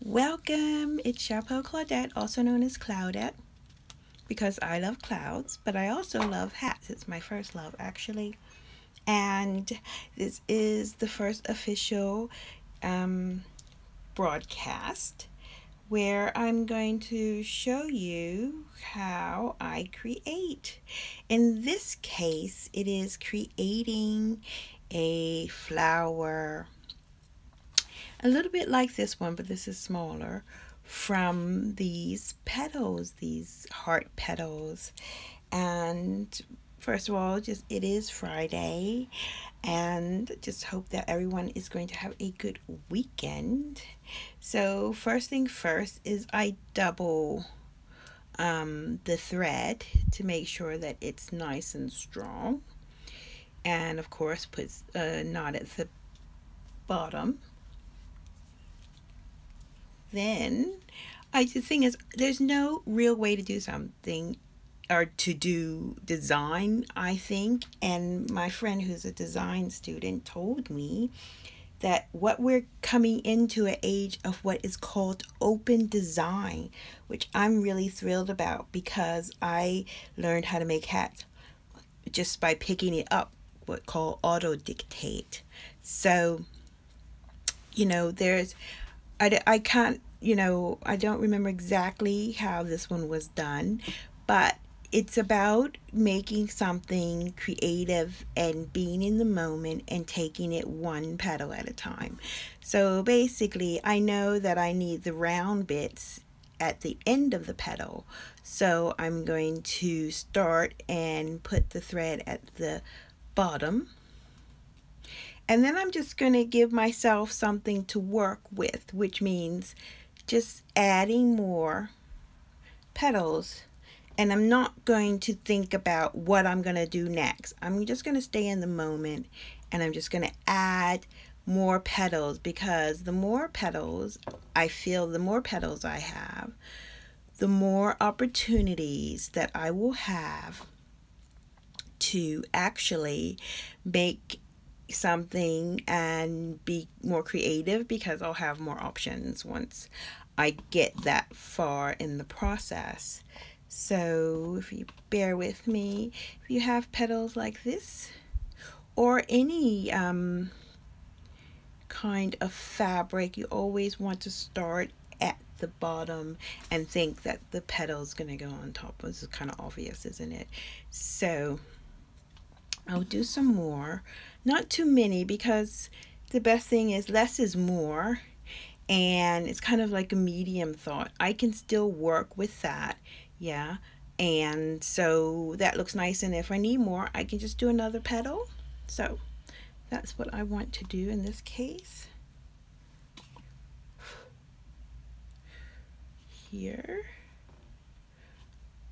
Welcome, it's Chapeau Claudette, also known as Cloudette, because I love clouds, but I also love hats. It's my first love, actually. And this is the first official broadcast where I'm going to show you how I create. In this case, it is creating a flower a little bit like this one, but this is smaller, from these petals, these heart petals. And first of all, it is Friday, and just hope that everyone is going to have a good weekend. So first thing first is I double the thread to make sure that it's nice and strong, and of course put a knot at the bottom. Then the thing is, there's no real way to do something or to do design, I think. And my friend who's a design student told me that what we're coming into an age of what is called open design, which I'm really thrilled about because I learned how to make hats just by picking it up, what called auto dictate. So, I can't, I don't remember exactly how this one was done, but it's about making something creative and being in the moment and taking it one petal at a time. So basically, I know that I need the round bits at the end of the petal. So I'm going to start and put the thread at the bottom. And then I'm just going to give myself something to work with, which means just adding more petals. And I'm not going to think about what I'm going to do next. I'm just going to stay in the moment, and I'm just going to add more petals, because the more petals I feel, the more petals I have, the more opportunities that I will have to actually make something and be more creative, because I'll have more options once I get that far in the process. So if you bear with me, if you have petals like this or any kind of fabric, you always want to start at the bottom and think that the petal's going to go on top. This is kind of obvious, isn't it? So I'll do some more, not too many, because the best thing is less is more, and it's kind of like a medium thought. I can still work with that, yeah, and so that looks nice, and if I need more, I can just do another petal. So that's what I want to do in this case. Here.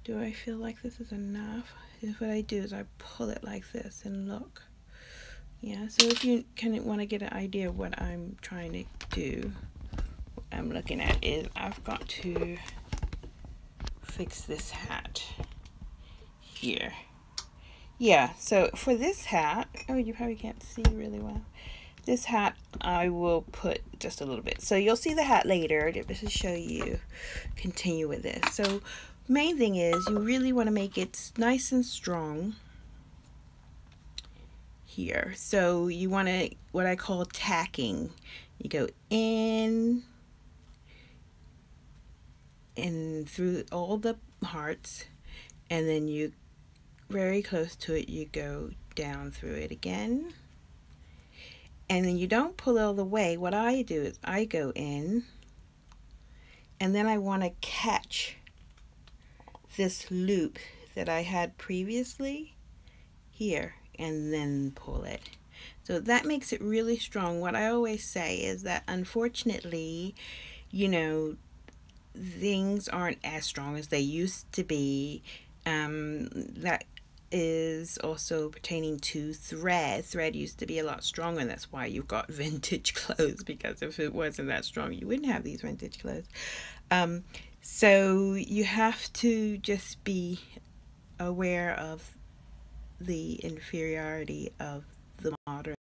Do I feel like this is enough? What I do is I pull it like this, and look. Yeah, so if you want to get an idea of what I'm trying to do, what I'm looking at is I've got to fix this hat here. Yeah, so for this hat, oh, you probably can't see really well. This hat, I will put just a little bit. So you'll see the hat later. Just to show you, continue with this. So main thing is you really want to make it nice and strong here. So you want to, what I call tacking. You go in and through all the hearts, and then you very close to it, you go down through it again, and then you don't pull all the way. What I do is I go in, and then I want to catch this loop that I had previously here, and then pull it. So that makes it really strong. What I always say is that unfortunately, things aren't as strong as they used to be. That is also pertaining to thread. Thread used to be a lot stronger, and that's why you've got vintage clothes, because if it wasn't that strong, you wouldn't have these vintage clothes. So you have to just be aware of the inferiority of the modern